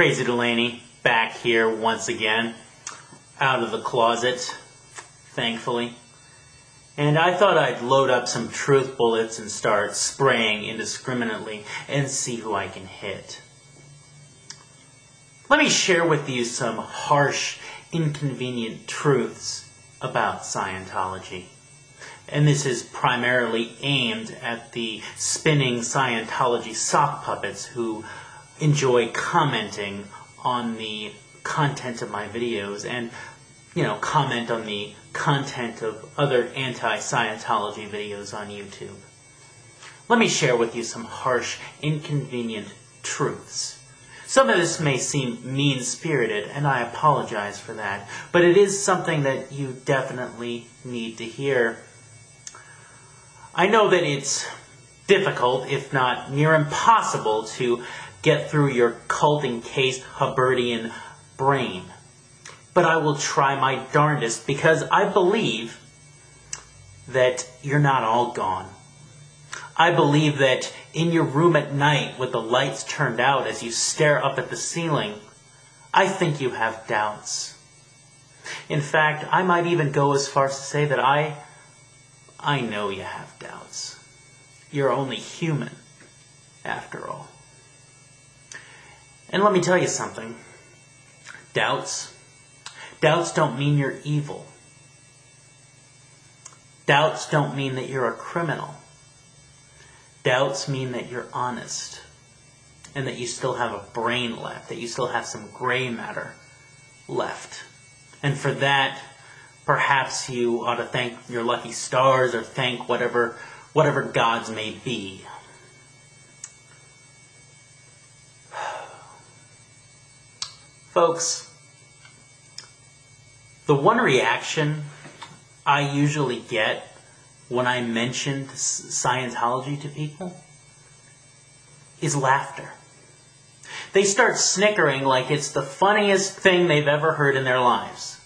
Crazy Delaney, back here once again, out of the closet, thankfully. And I thought I'd load up some truth bullets and start spraying indiscriminately and see who I can hit. Let me share with you some harsh, inconvenient truths about Scientology. And this is primarily aimed at the spinning Scientology sock puppets who enjoy commenting on the content of my videos and, comment on the content of other anti-Scientology videos on YouTube. Let me share with you some harsh, inconvenient truths. Some of this may seem mean-spirited, and I apologize for that, but it is something that you definitely need to hear. I know that it's difficult, if not near impossible, to get through your cult-encased Hubbardian brain. But I will try my darndest because I believe that you're not all gone. I believe that in your room at night with the lights turned out as you stare up at the ceiling, I think you have doubts. In fact, I might even go as far as to say that I know you have doubts. You're only human, after all. And let me tell you something. Doubts don't mean you're evil. Doubts don't mean that you're a criminal. Doubts mean that you're honest and that you still have a brain left, that you still have some gray matter left. And for that, perhaps you ought to thank your lucky stars or thank whatever gods may be. Folks, the one reaction I usually get when I mention Scientology to people is laughter. They start snickering like it's the funniest thing they've ever heard in their lives.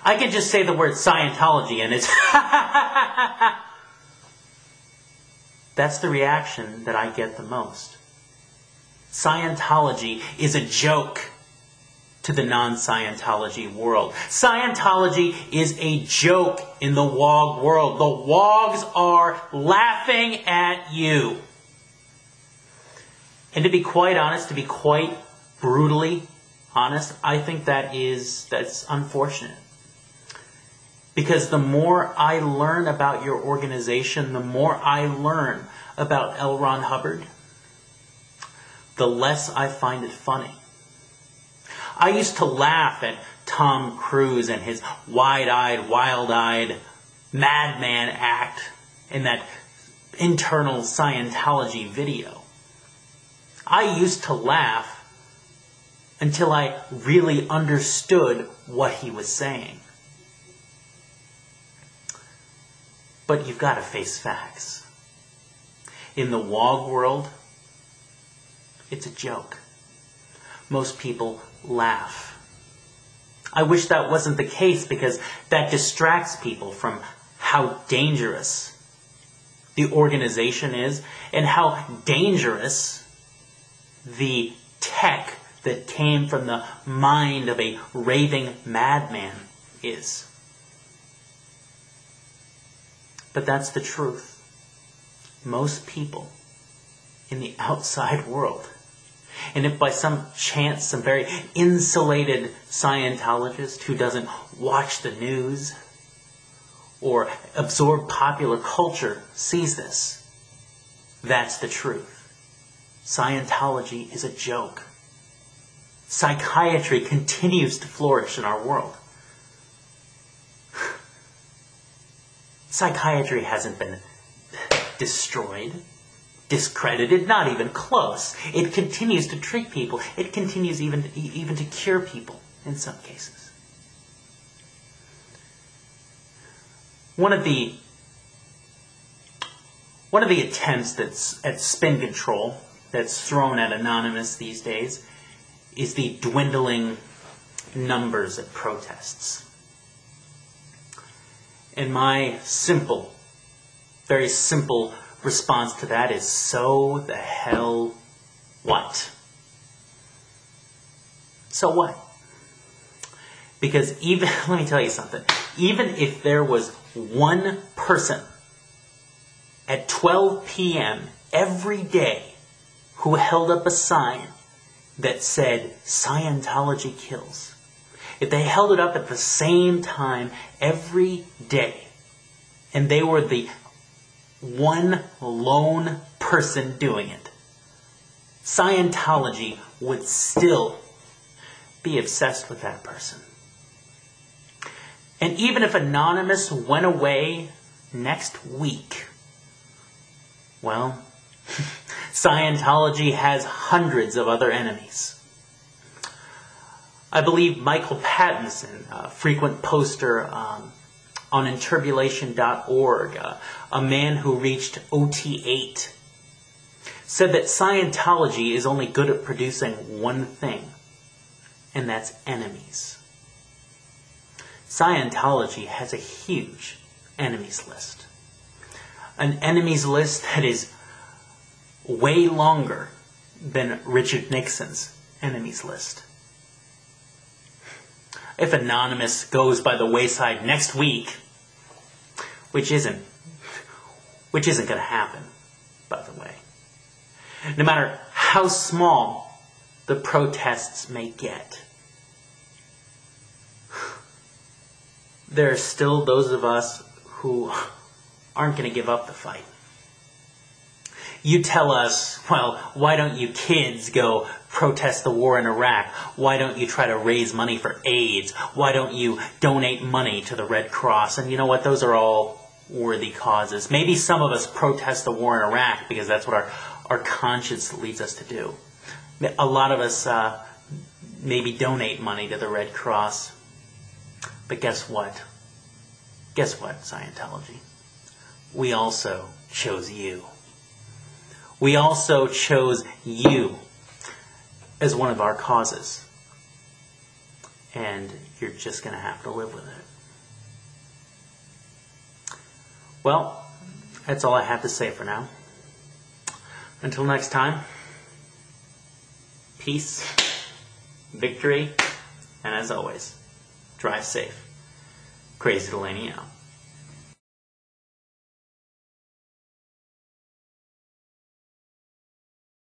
I could just say the word Scientology and it's That's the reaction that I get the most. Scientology is a joke to the non-Scientology world. Scientology is a joke in the WOG world. The WOGs are laughing at you. And to be quite honest, to be quite brutally honest, I think that's unfortunate. Because the more I learn about your organization, the more I learn about L. Ron Hubbard, the less I find it funny. I used to laugh at Tom Cruise and his wide-eyed, wild-eyed madman act in that internal Scientology video. I used to laugh until I really understood what he was saying. But you've got to face facts. In the WOG world, it's a joke. Most people laugh. I wish that wasn't the case because that distracts people from how dangerous the organization is and how dangerous the tech that came from the mind of a raving madman is. But that's the truth. Most people in the outside world, and if by some chance some very insulated Scientologist who doesn't watch the news or absorb popular culture sees this, that's the truth. Scientology is a joke. Psychiatry continues to flourish in our world. Psychiatry hasn't been destroyed, discredited, not even close. It continues to treat people. It continues even to cure people in some cases. One of the attempts at spin control that's thrown at Anonymous these days is the dwindling numbers at protests. And my very simple response to that is, so the hell what? So what? Because even, let me tell you something, even if there was one person at 12 p.m. every day who held up a sign that said, Scientology kills, if they held it up at the same time every day, and they were the one lone person doing it, Scientology would still be obsessed with that person. And even if Anonymous went away next week, well, Scientology has hundreds of other enemies. I believe Michael Pattinson, a frequent poster on inturbulation.org, a man who reached OT8, said that Scientology is only good at producing one thing, and that's enemies. Scientology has a huge enemies list. An enemies list that is way longer than Richard Nixon's enemies list. If Anonymous goes by the wayside next week, which isn't going to happen, by the way, no matter how small the protests may get, there are still those of us who aren't going to give up the fight. You tell us, well, why don't you kids go protest the war in Iraq? Why don't you try to raise money for AIDS? Why don't you donate money to the Red Cross? And you know what? Those are all worthy causes. Maybe some of us protest the war in Iraq because that's what our conscience leads us to do. A lot of us maybe donate money to the Red Cross. But guess what? Guess what, Scientology? We also chose you. We also chose you as one of our causes. And you're just going to have to live with it. Well, that's all I have to say for now. Until next time, peace, victory, and as always, drive safe. Crazy Delaney out.